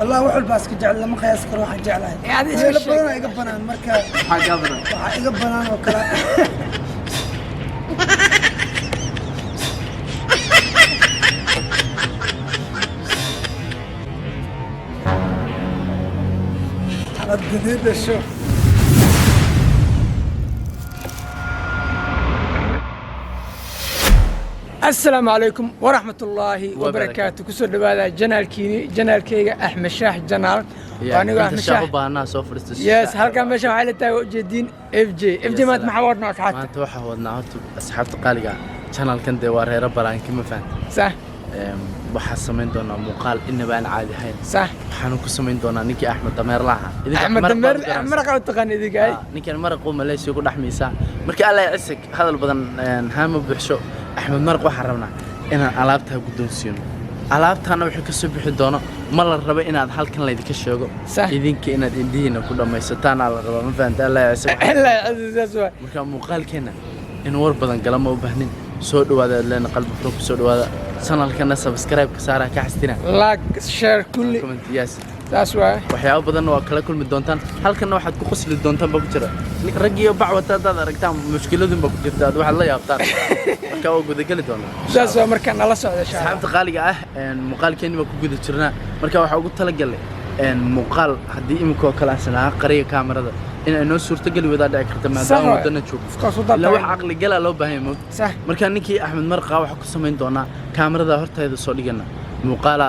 والله وحول باسك جعل لما خياس كروح جعلها هذه ايش بدنا يقبنا مركا حاجه بدنا يقبنا وكلا على الجديد الشوف السلام عليكم ورحمة الله وبركاته. كسر دبادة جنال كيجا أحمد شاح جنال. وأنا أحمد شاح. بانا سوفر استشفاء. يس هل كان مشى حالة جدين إف جي ما تمحورنا حتى. ما توحى ودنا أصحاب تقاليقا جنال كان دوار هي رب العالمين كم فهم. صح. وحسمين دونا مقال إن بان عادي هين. صح. حنو كسمين دونا نيكي أحمد دمير لها. أحمد دمير مرق على التقنية ذي جاي. نيكي المرق قوم ليش يقول أحمد ساعة. مركي الله يعسك هذا البدن هام بحشو. أحمد مرق وحرمنا إن علابتها قدوسيون علابتها وحي كسبحي دونا ما la rabo inaad halkan la idinka sheego idinka inaad indiina ku dhamaysataan la rabo ma fahantaa Allah ya sabab marka muuqaalkeena in war badan gala ma u baahnin soo dhawaada leena qalbi furo ku soo dhawaada channelkana subscribe ka saara ka xastina like share kulli comment yes taas waa waxyaabo badan oo kala kulmi doontaan halkan waxaad ku qosli doontaan ba ku jira rag iyo bacwata dad aragtaan mushkiladun ba ku jirta waxa la yaabtaan marka oo guda gali doona taas waa marka nala socdo saxaabta qaaliga ah muuqaalkeena ba ku guda jirnaa marka waxa ugu tala galay muuqaal hadii imiko kala sanaa qariyo kaamirada in ay noo suurto gali wada dhici karto maadaama wadana joogo la wax aqli gal loo baahan yahay marka ninkii Axmed Marqa waxa ku sameyn doona kaamirada horteeda soo dhigana muuqaala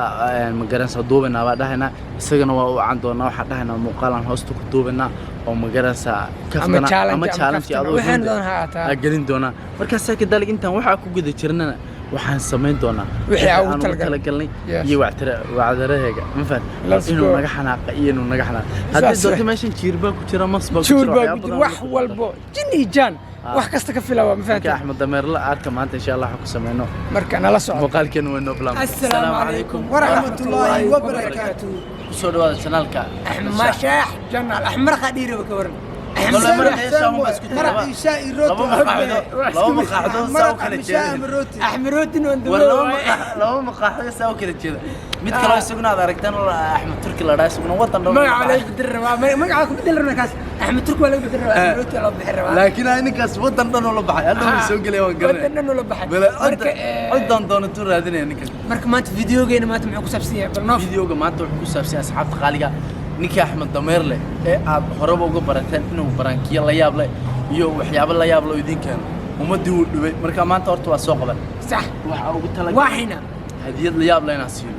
ma garanaysa duubana waa dhahayna isagana waa u caan doona waxa dhahayna muuqaalan hoosta ku duubana oo ma garanaysa kafana ama challenge adoo waxaan doonaa gelin doona marka saaka dalig intaan waxa ku guda jirnana waxaan sameyn doonaa wixii aan u talagalnay iyo wacdaraheega ma fahad inuu naga xanaaqa iyo inuu naga xanaaqa hadii dadka meeshan jiirba ku jira masba ku jira wax walbo jinni jaan wax kasta ka filawa ma fahad Axmed Dameer la arka maanta insha Allah ku sameeyno marka nala socdo muuqaalkeena waa noo bilaab assalaamu calaykum wa rahmatullahi wa barakatuh soo dhawaada channelka Axmed Shaax jannal Axmed Qadiir ka waran والله مرة يشاهم بس كنت مرة شاي روتي لو مقاعدون ساو كلا جيدا أحمد روتي لو مقاعدون ساو كلا جيدا ميت كلا يسوقنا هذا ركتان ولا أحمد تركي لا يسوقنا وطن ما عليك بدر ما عليك بدر نكاس أحمد تركي ولا بدر أحمد روتي ولا بحر لكن هاي نكاس وطن دون ولا بحر هذا يسوق لي وانقرن وطن ولا بحر بلا وطن دون تور هذين نكاس مرك ما فيديو جينا ما تمعك سبسية بالنص فيديو ما تمعك سبسية أصحاب خالقة ninkii Axmed Dameer leh ee aad horaba uga barateen inuu barankiyo la yaab leh iyo waxyaabo la yaab leh idinkan umadii uu dhibay marka maanta horta waa soo qaban sax waxa ugu talagalay waxina hadiyad la yaab leh inaan siiyo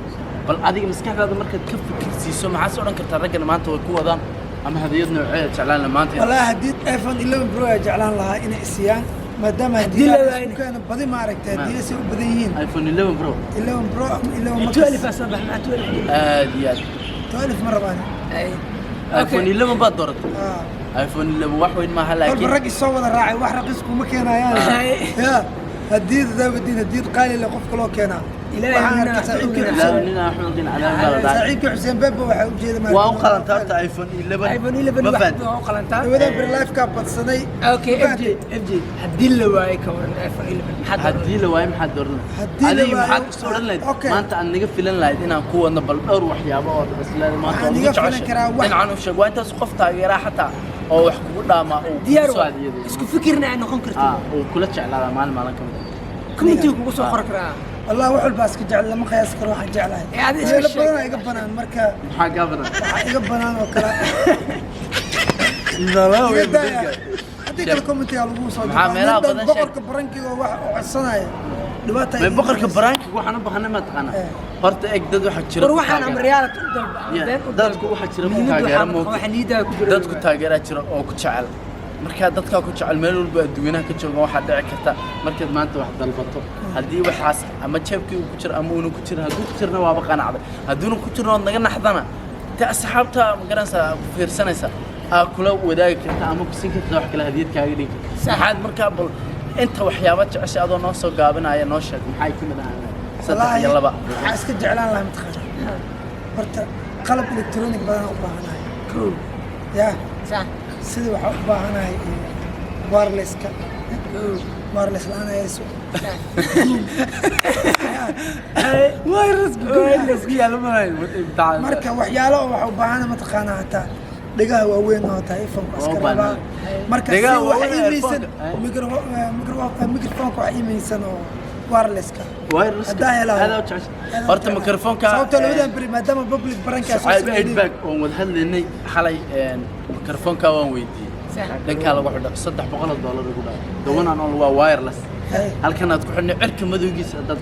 bal adiga maskaxdaada markaad ka fikirsiiso maxaa soo dhan kartaa raggan maanta way ku wadaan ama hadiyad noocee jeclaan maanta wallahi hadiyad iPhone 11 Pro jeclaan lahaa inay isiyaan maadaama hadiyad كان بدي ما عرفت هديه سو بديين ايفون 11 برو 11 برو 11 12 اصبح مع 12 ديال 12 مره بعد اي ايفون 11 بعد دورت ايفون 11 wax weyn ma halaakin كل رقي soo wada raacay wax raqisku ma keenayaan ya hadiyad dabadin hadiyad qaali la qof kale keena ilaahay سعيد حسين بابا waxa u jeeda waa u qalantaa iPhone 11 ma fahad waa u qalantaa wada bir live ka badsaday okay FJ hadii la waayay ka waran iPhone 11 hadii la waayay maxaa dooran hadii maxaad soo oran lahayd maanta aan naga filan lahayd inaan ku wadno bal dhowr waxyaabo oo islaam maanta oo jeceshay inaan u sheego intaas qof taageera xataa oo wax kugu dhaama oo soo adeeyay isku fikirna aan noqon karto oo kula jeclaada maalin kamid كنتي kugu soo qor karaa والله وحول باسك جعل لما خياس كروح جعلها هذه ايش بدنا يقبنان marka waxa gabadha waxa iqbanaan oo kala لا لا hadii kala comment yaa lagu soo meelaha badan boqorka barankiga wax u codsanaya dhibaata ma boqorka barankiga waxaan u baahnaa ma taqaana horta eeg dad waxa jira waxaan amriyaal u dalbaan dadku waxa jira taageero mo waxa niidaa ku jira dadku taageera jira oo ku jecel marka dadka ku jecel meel walba adduunyada ka jooga waxa dhici karta markaad maanta wax dalbato hadii waxaas ama jeebkii uu ku jiro ama uu ku jiro haduu ku jirna waaba qanacday haduu ku jirno naga naxdana ta asxaabta ma garanaysa ku fiirsanaysa kula wadaagi karta ama ku siin karta wax kale hadiyad kaaga dhigi saxaad marka bal inta waxyaabo jeceshay adoo noo soo gaabinaya noo sheeg maxay kamid ahaan saddex iyo laba waxa iska jeclaan lahaa mid horta qalab elektroonik badan u baahanahay ya sax sidii waxa u baahanahay wireless-ka wireless la'aan hayso wireless yaalo maayo marka waxyaalo waxa u baahan mataqaanaa hataa dhigaha waaweyn oo tahay iPhone-ka askaraba marka waxa iimaysan microphone-ka waxa iimaysan oo wireless-ka horta microphone-ka sababta labadan bari maadaama public barankaas feedback oo wada hadlaynay xalay microphone-ka waan weydiiyay dhanka lagu xidho $300 ugu dhaw dawanaan oo waa wireless halkan aad ku xidhnay cirka madowgiisa dad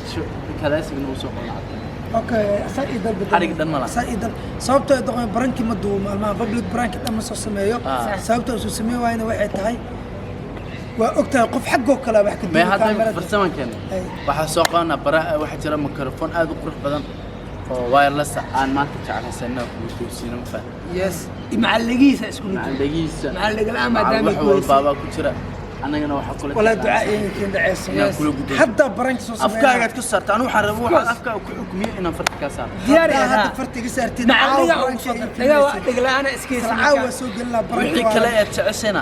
kalaasigna u soo qolacay okay saidal xarig dan mala saidal sababta ay doqon baranki ma duumo almaa public baranki dhamma soo sameeyo sababta uu sameeyo waayna waxay tahay waa ogtahay qof xaqo kala wax ka duubo kamerada farsamankan waxa soo qaana waxa jira microphone aad u qurux badan oo wireless aan maanta jeclaysanaa ku toosina ma fahmi yes macalligiisa isku mid macalliga la maadaama ku baaba ku jira anagana waxa kula wala ducaayinka dhacayso hadda baranki soo sameeyo afkaaga ka saarta anu waxaan rabaa waxaan afkaaga ku xukumiyo inaan farta ka saaro diyaar ah hadda fartiga saartiin macalliga dhiga la'aana iskiisa caawa soo galna baranki wixii kale ee jeceshana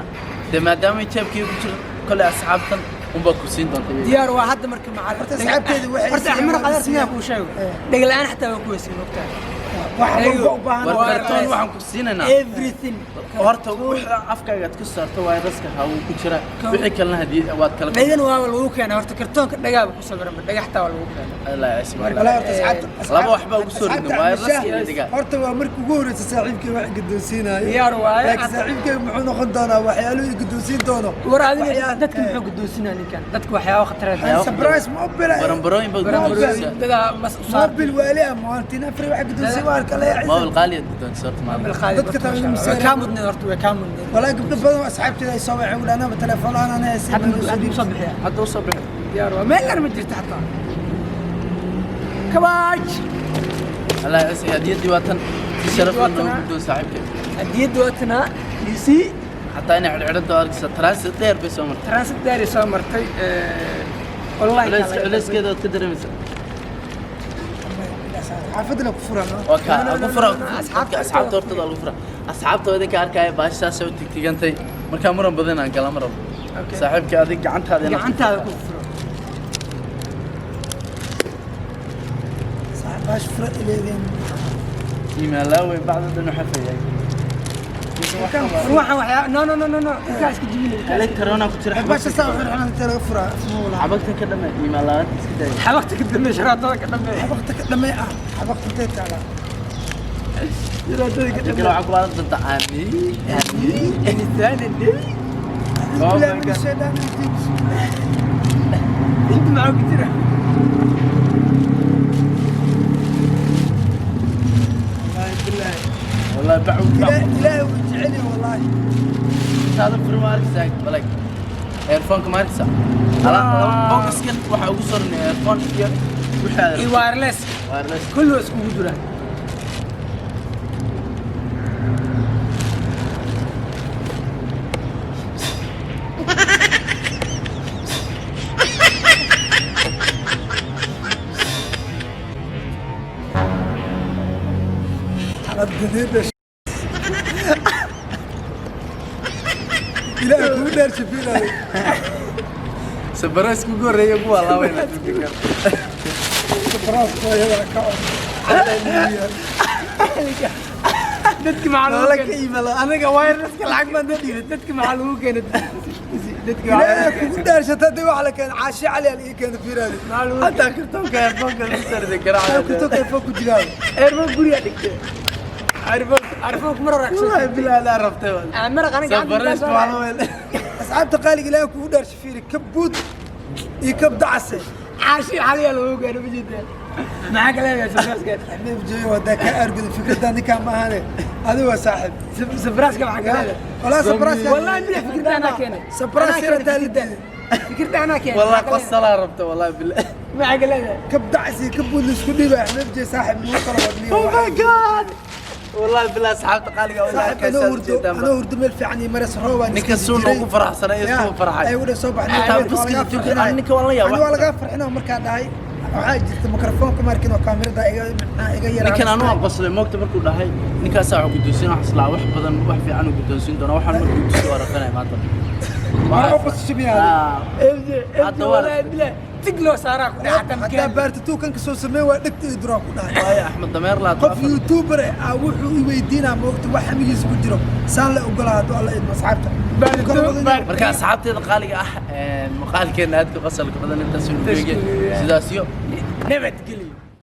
de maadaama jeebkii ku jiro kale asxaabtan umba ku siin doonta diyaar waa hadda markii macalliga asxaabteedu waxay horta axmar qadar sinaa ku sheego dhiga la'aan xataa waa ku weysin waqtiga waxaan ku siinaynaa everything horta waxa afkaaga aad ka saarto wireless-ka hawo ku jira wixii kalena hadii waad kala dhigan waa lagu keenay horta kartoonka dhagaaba ku sawiran dhagaxta waa lagu keenay Allah isma laba waxba ugu soo ridno wireless iyo dhiga horta waa markii ugu horeysay saaxiibkay wax guddoonsiinayo diyaar waaye laakiin saaxiibkay muxuu noqon doonaa waxyaalo uu guddoonsiin doono war adiga dadka muxuu guddoonsiinaa ninkan dadka waxyaabo khatar ah surprise mobile baranbarooyin baa dada mobile wali ama antina afri wax guddoonsiin waa kale موبل غالي جدا صرت موبل غالي كامل نورت وكامل ولا قبل بدو اصحابتي لا يسوي ولا انا بتليفون انا حتى صبح حتى صبح يا رو ما الا مدري تحت كباج لا يدي وطن شرف انه بدون صاحبك اليد وطنا يسي حتى انا عرضت اركس تراس دير بس عمر تراس دير سو مرتي والله ليش كذا تدري مثلا حافظ لك فرع اوكي غفرة اصحاب تورتد الغفرة اصحاب تودا كاركاي باشا سو تيغانتي marka maran badan aan kala marabo saaxiibka adig gacantaada ku furo saaxibash furo ileedin iimaalawe bacda inuu xafayay ruuxa waxya no kaas ka jibin kale corona ku jira baash saafir xana tala fura xabagta ka dhamay iimaalaad iska day xabagta ka dhamay sharaadada ka dhamay xabagta ka dhamay xabagta intee taala sharaadada ka dhamay kala waxa ku baahan dad aami insaan انت معك كثير والله بعود لا وجعني والله هذا في مارك ساق بلاك ايرفون كمارك ساق انا بوكس كنت waxa ugu sornay earphone iyo waxa wireless kullu isku jira الجديد لا كل دار شفينا سبراس كو غوريو كو والله وين سبراس يا كاو dadki macluuq laka iimala anaga wireless ka lacag baan dadii dadki macluuq keenay dadki لا كل دار شتادي waxa keen caashi cali ali keen fiiradi macluuq hada kartoonka earphone-ka la sarday garaaca kartoonka earphone ku jiraa earphone guriga dhigtay عرفوك مرة رأسك والله بالله لا عرفته مرة أنا قاعد سبرست والله أصحاب تقالي قلنا كو دار شفيري كبود يكبد عسل عاشي حاليا لو قالوا بجد معاك لا يا سبراس قال حبيب جاي وداك أرقد الفكرة داني كان ما هذا هو صاحب سبراس كم حاجة والله سبراس والله بلا فكرة أنا كانت سبراس فكرت أنا كانت والله قصة لا عرفته والله بالله معاك لا كبد عسل كبود نسكني بقى حبيب جاي صاحب مو طلب اوه ماي جاد والله بالله صاحب تقالي والله انا ورد مل في عني مرس روى نكسون ugu faraxsan ay soo farxay ay wada soo baxnay taa buskii fikir annika wallahi yaa wala ga farxina marka dhahay waxa jirta mikrofoonka markii oo kaamirada iga yara ninkan anu aqoslay moogta markuu dhahay ninkaas waxa guddoonsin wax islaa wax badan wax fiican u guddoonsin doona waxaan markuu soo aragtay maanta ما أقص شبيها هذا ولا بلا تقلو ساراك حتى حتى مكان بارتتو كان كسو سمي وقت إدراك يا أحمد ضمير لا قف يوتيوبر وحو يويدينا موقت waxa migiis ku jiro saan la ogolaado alla idin asxaabta marka asxaabteeda qaaliga ah muuqaalkeena aad ku qasalka badan inta soo dhigay sidaas iyo nabad geliyo